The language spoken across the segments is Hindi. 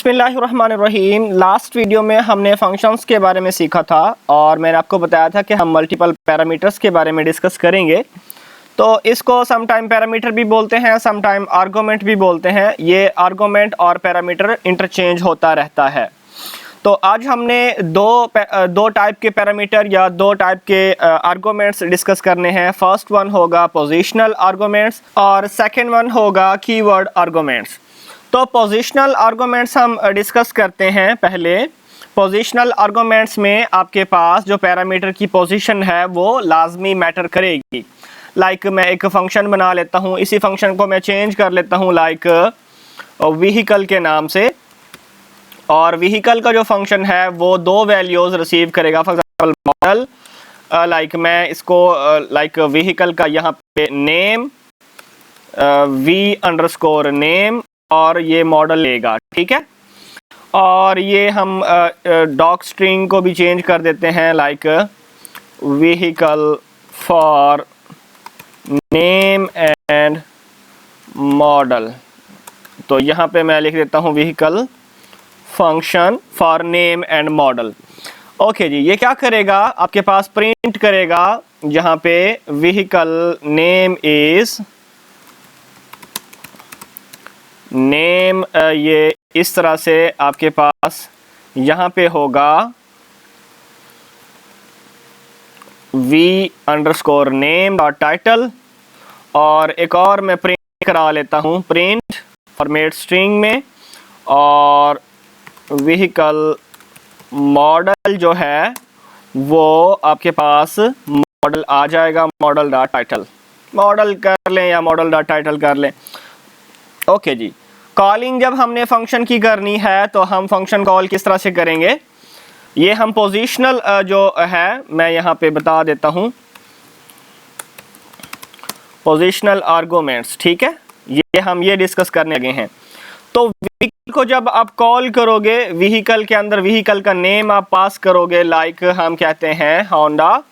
बिस्मिल्लाहिर्रहमानिर्रहीम। लास्ट वीडियो में हमने फंक्शंस के बारे में सीखा था और मैंने आपको बताया था कि हम मल्टीपल पैरामीटर्स के बारे में डिस्कस करेंगे। तो इसको सम टाइम पैरामीटर भी बोलते हैं, सम टाइम आर्गुमेंट भी बोलते हैं। ये आर्गुमेंट और पैरामीटर इंटरचेंज होता रहता है। तो आज हमने दो टाइप के पैरामीटर या दो टाइप के आर्गुमेंट्स डिस्कस करने हैं। फर्स्ट वन होगा पोजिशनल आर्गुमेंट्स और सेकेंड वन होगा कीवर्ड आर्गुमेंट्स। तो पोजिशनल आर्गुमेंट्स हम डिस्कस करते हैं। पहले पोजिशनल आर्गुमेंट्स में आपके पास जो पैरामीटर की पोजीशन है वो लाजमी मैटर करेगी। लाइक मैं एक फंक्शन बना लेता हूँ, इसी फंक्शन को मैं चेंज कर लेता हूँ लाइक व्हीकल के नाम से, और व्हीकल का जो फंक्शन है वो दो वैल्यूज़ रिसीव करेगा। फॉर एग्जाम्पल मॉडल, लाइक मैं इसको लाइक व्हीकल का यहाँ पे नेम v_name और ये मॉडल लेगा, ठीक है। और ये हम डॉक स्ट्रिंग को भी चेंज कर देते हैं like vehicle for name and model. तो यहाँ पे मैं लिख देता हूँ vehicle function for name and model. Okay जी, ये क्या करेगा, आपके पास प्रिंट करेगा जहाँ पे व्हीकल नेम इज नेम, ये इस तरह से आपके पास यहाँ पे होगा v_name.title। और एक और मैं प्रिंट करा लेता हूँ, प्रिंट फॉर्मेट स्ट्रिंग में, और व्हीकल मॉडल जो है वो आपके पास मॉडल आ जाएगा, मॉडल.title। मॉडल कर लें या मॉडल.title कर लें। ओके जी, कॉलिंग जब हमने फंक्शन की करनी है तो हम फंक्शन कॉल किस तरह से करेंगे, ये हम पोजिशनल जो है मैं यहाँ पे बता देता हूँ, पोजिशनल आर्गुमेंट्स, ठीक है। ये हम ये डिस्कस करने लगे हैं। तो व्हीकल को जब आप कॉल करोगे, व्हीकल के अंदर व्हीकल का नेम आप पास करोगे, लाइक हम कहते हैं होंडा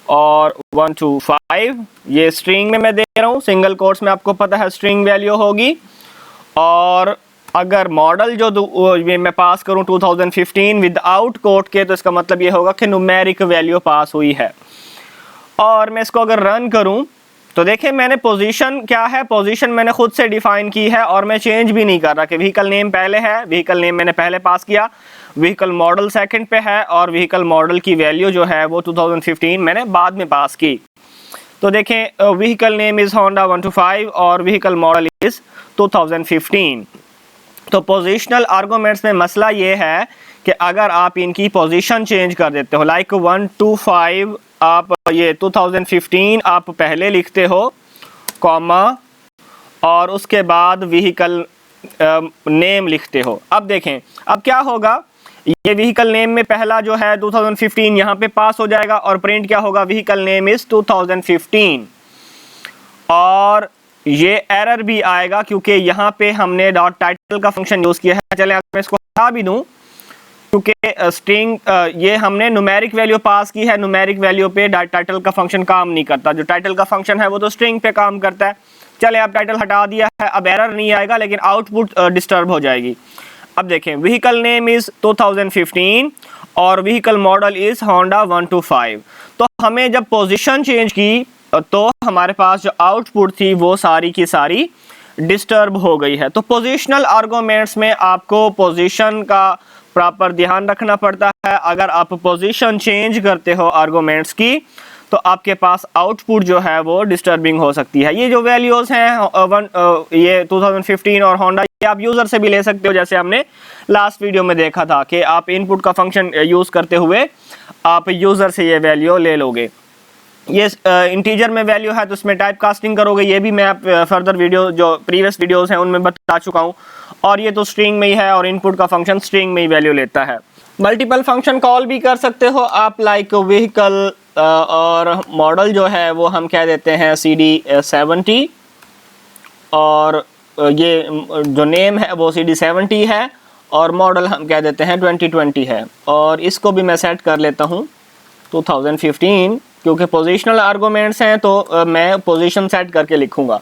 और 125, ये स्ट्रिंग में मैं दे रहा हूँ, सिंगल कोट्स में आपको पता है स्ट्रिंग वैल्यू होगी। और अगर मॉडल जो मैं पास करूँ 2015 विदाउट कोट के, तो इसका मतलब ये होगा कि न्यूमेरिक वैल्यू पास हुई है। और मैं इसको अगर रन करूँ तो देखें मैंने पोजीशन क्या है, पोजीशन मैंने खुद से डिफाइन की है और मैं चेंज भी नहीं कर रहा कि व्हीकल नेम पहले है, व्हीकल नेम मैंने पहले पास किया, व्हीकल मॉडल सेकंड पे है और व्हीकल मॉडल की वैल्यू जो है वो 2015 मैंने बाद में पास की। तो देखें व्हीकल नेम इज़ होंडा 125 और व्हीकल मॉडल इज़ 2015। तो पोजिशनल आर्गुमेंट्स में मसला ये है कि अगर आप इनकी पोजीशन चेंज कर देते हो, लाइक 125 आप ये 2015 आप पहले लिखते हो कॉमा और उसके बाद व्हीकल नेम लिखते हो। अब देखें अब क्या होगा, ये व्हीकल नेम में पहला जो है 2015 यहाँ पे पास हो जाएगा और प्रिंट क्या होगा, व्हीकल नेम इज 2015। और ये एरर भी आएगा क्योंकि यहाँ पे हमने .title का फंक्शन यूज़ किया है। चले मैं इसको हटा भी दूँ क्योंकि स्ट्रिंग ये हमने न्यूमेरिक वैल्यू पास की है, न्यूमेरिक वैल्यू पे .title का फंक्शन काम नहीं करता। जो टाइटल का फंक्शन है वो तो स्ट्रिंग पे काम करता है। चले अब टाइटल हटा दिया है, अब एरर नहीं आएगा लेकिन आउटपुट डिस्टर्ब हो जाएगी। अब देखें व्हीकल नेम इज़ 2015 और व्हीकल मॉडल इज़ होंडा 125। तो हमें जब पोजीशन चेंज की तो हमारे पास जो आउटपुट थी वो सारी की सारी डिस्टर्ब हो गई है। तो पोजीशनल आर्गुमेंट्स में आपको पोजीशन का प्रॉपर ध्यान रखना पड़ता है। अगर आप पोजीशन चेंज करते हो आर्गुमेंट्स की तो आपके पास आउटपुट जो है वो डिस्टर्बिंग हो सकती है। ये जो वैल्यूज़ हैं ये 2015 और होंडा, ये आप यूज़र से भी ले सकते हो, जैसे हमने लास्ट वीडियो में देखा था कि आप इनपुट का फंक्शन यूज़ करते हुए आप यूज़र से ये वैल्यू ले लोगे। ये इंटीजर में वैल्यू है तो उसमें टाइप कास्टिंग करोगे, ये भी मैं आप फर्दर वीडियो जो प्रीवियस वीडियोज़ हैं उनमें बता चुका हूँ। और ये तो स्ट्रिंग में ही है और इनपुट का फंक्शन स्ट्रिंग में ही वैल्यू लेता है। मल्टीपल फंक्शन कॉल भी कर सकते हो आप, लाइक व्हीकल और मॉडल जो है वो हम कह देते हैं CD70 और ये जो नेम है वो CD70 है और मॉडल हम कह देते हैं 2020 है। और इसको भी मैं सेट कर लेता हूँ 2015 क्योंकि पोजीशनल आर्गुमेंट्स हैं तो मैं पोजीशन सेट करके लिखूँगा।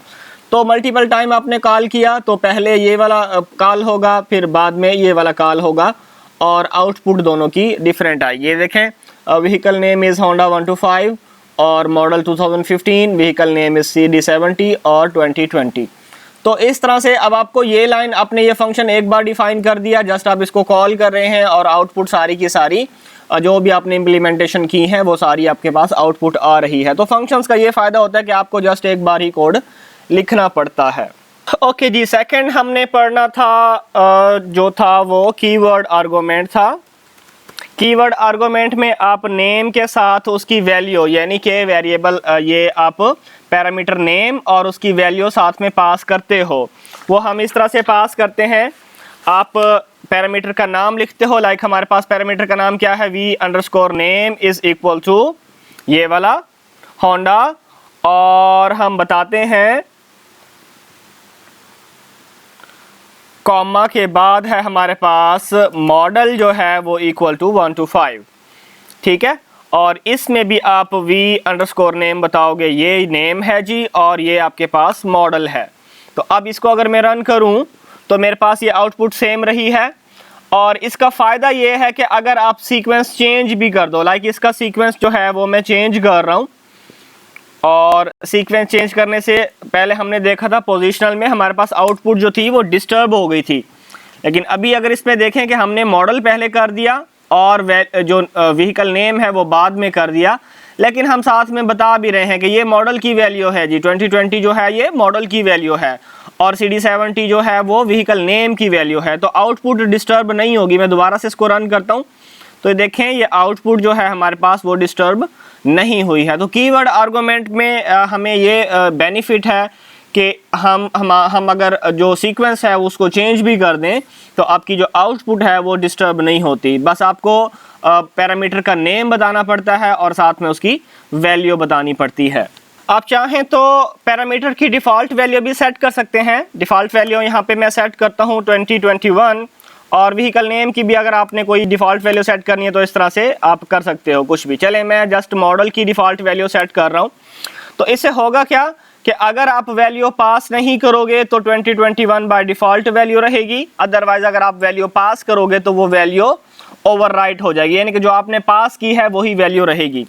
तो मल्टीपल टाइम आपने कॉल किया तो पहले ये वाला कॉल होगा, फिर बाद में ये वाला कॉल होगा और आउटपुट दोनों की डिफरेंट आएगी। ये देखें, व्हीकल नेम इज़ होंडा 125 और model 2015, vehicle name is CD70 और 2020। तो इस तरह से अब आपको ये लाइन, आपने ये फंक्शन एक बार डिफाइन कर दिया, जस्ट आप इसको कॉल कर रहे हैं और आउटपुट सारी की सारी जो भी आपने इम्प्लीमेंटेशन की है वो सारी आपके पास आउटपुट आ रही है। तो फंक्शंस का ये फ़ायदा होता है कि आपको जस्ट एक बार ही कोड लिखना पड़ता है। ओके जी, सेकंड हमने पढ़ना था जो था वो कीवर्ड आर्गुमेंट था। कीवर्ड आर्गुमेंट में आप नेम के साथ उसकी वैल्यू, यानी कि वेरिएबल, ये आप पैरामीटर नेम और उसकी वैल्यू साथ में पास करते हो। वो हम इस तरह से पास करते हैं, आप पैरामीटर का नाम लिखते हो, लाइक हमारे पास पैरामीटर का नाम क्या है, v_name इज इक्वल टू ये वाला होंडा, और हम बताते हैं कॉमा के बाद है हमारे पास मॉडल जो है वो इक्वल टू 125, ठीक है। और इसमें भी आप v_name बताओगे, ये नेम है जी और ये आपके पास मॉडल है। तो अब इसको अगर मैं रन करूं तो मेरे पास ये आउटपुट सेम रही है। और इसका फ़ायदा ये है कि अगर आप सीक्वेंस चेंज भी कर दो, लाइक इसका सीक्वेंस जो है वो मैं चेंज कर रहा हूँ, और सीक्वेंस चेंज करने से पहले हमने देखा था पोजीशनल में हमारे पास आउटपुट जो थी वो डिस्टर्ब हो गई थी। लेकिन अभी अगर इसमें देखें कि हमने मॉडल पहले कर दिया और जो व्हीकल नेम है वो बाद में कर दिया, लेकिन हम साथ में बता भी रहे हैं कि ये मॉडल की वैल्यू है जी, 2020 जो है ये मॉडल की वैल्यू है और CD70 जो है वो व्हीकल नेम की वैल्यू है। तो आउटपुट डिस्टर्ब नहीं होगी। मैं दोबारा से इसको रन करता हूँ तो देखें ये आउटपुट जो है हमारे पास वो डिस्टर्ब नहीं हुई है। तो कीवर्ड आर्गुमेंट में हमें ये बेनिफिट है कि हम अगर जो सीक्वेंस है उसको चेंज भी कर दें तो आपकी जो आउटपुट है वो डिस्टर्ब नहीं होती। बस आपको पैरामीटर का नेम बताना पड़ता है और साथ में उसकी वैल्यू बतानी पड़ती है। आप चाहें तो पैरामीटर की डिफ़ॉल्ट वैल्यू भी सेट कर सकते हैं। डिफ़ॉल्ट वैल्यू यहाँ पे मैं सेट करता हूँ 2021, और व्हीकल नेम की भी अगर आपने कोई डिफ़ॉल्ट वैल्यू सेट करनी है तो इस तरह से आप कर सकते हो कुछ भी। चले मैं जस्ट मॉडल की डिफ़ॉल्ट वैल्यू सेट कर रहा हूँ। तो इससे होगा क्या कि अगर आप वैल्यू पास नहीं करोगे तो 2021 बाय डिफ़ॉल्ट वैल्यू रहेगी, अदरवाइज अगर आप वैल्यू पास करोगे तो वो वैल्यू ओवरराइट हो जाएगी, यानी कि जो आपने पास की है वही वैल्यू रहेगी।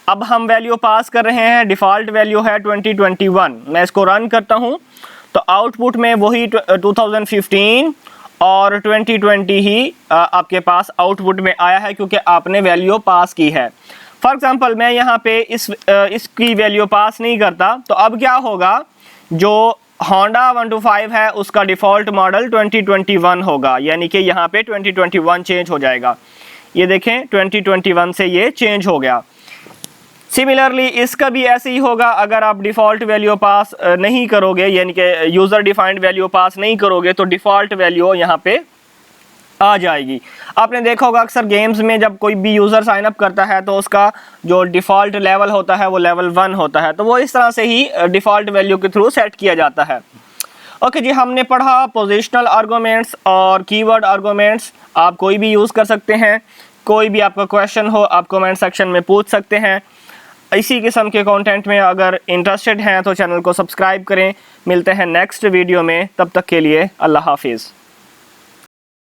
अब हम वैल्यू पास कर रहे हैं, डिफ़ॉल्ट वैल्यू है 2021। मैं इसको रन करता हूँ तो आउटपुट में वही 2015 और 2020 ही आपके पास आउटपुट में आया है, क्योंकि आपने वैल्यू पास की है। फॉर एग्जांपल मैं यहाँ पे इसकी वैल्यू पास नहीं करता तो अब क्या होगा, जो होंडा 125 है उसका डिफ़ॉल्ट मॉडल 2021 होगा, यानी कि यहाँ पे 2021 चेंज हो जाएगा। ये देखें 2021 से ये चेंज हो गया। सिमिलरली इसका भी ऐसे ही होगा, अगर आप डिफ़ॉल्ट वैल्यू पास नहीं करोगे, यानी कि यूज़र डिफाइंड वैल्यू पास नहीं करोगे तो डिफ़ॉल्ट वैल्यू यहाँ पे आ जाएगी। आपने देखा होगा अक्सर गेम्स में जब कोई भी यूज़र साइन अप करता है तो उसका जो डिफ़ॉल्ट लेवल होता है वो लेवल 1 होता है, तो वो इस तरह से ही डिफ़ॉल्ट वैल्यू के थ्रू सेट किया जाता है। ओके जी, हमने पढ़ा पोजिशनल आर्गुमेंट्स और कीवर्ड आर्गुमेंट्स। आप कोई भी यूज़ कर सकते हैं। कोई भी आपका क्वेश्चन हो आप कमेंट सेक्शन में पूछ सकते हैं। इसी किस्म के कंटेंट में अगर इंटरेस्टेड हैं तो चैनल को सब्सक्राइब करें। मिलते हैं नेक्स्ट वीडियो में, तब तक के लिए अल्लाह हाफिज़।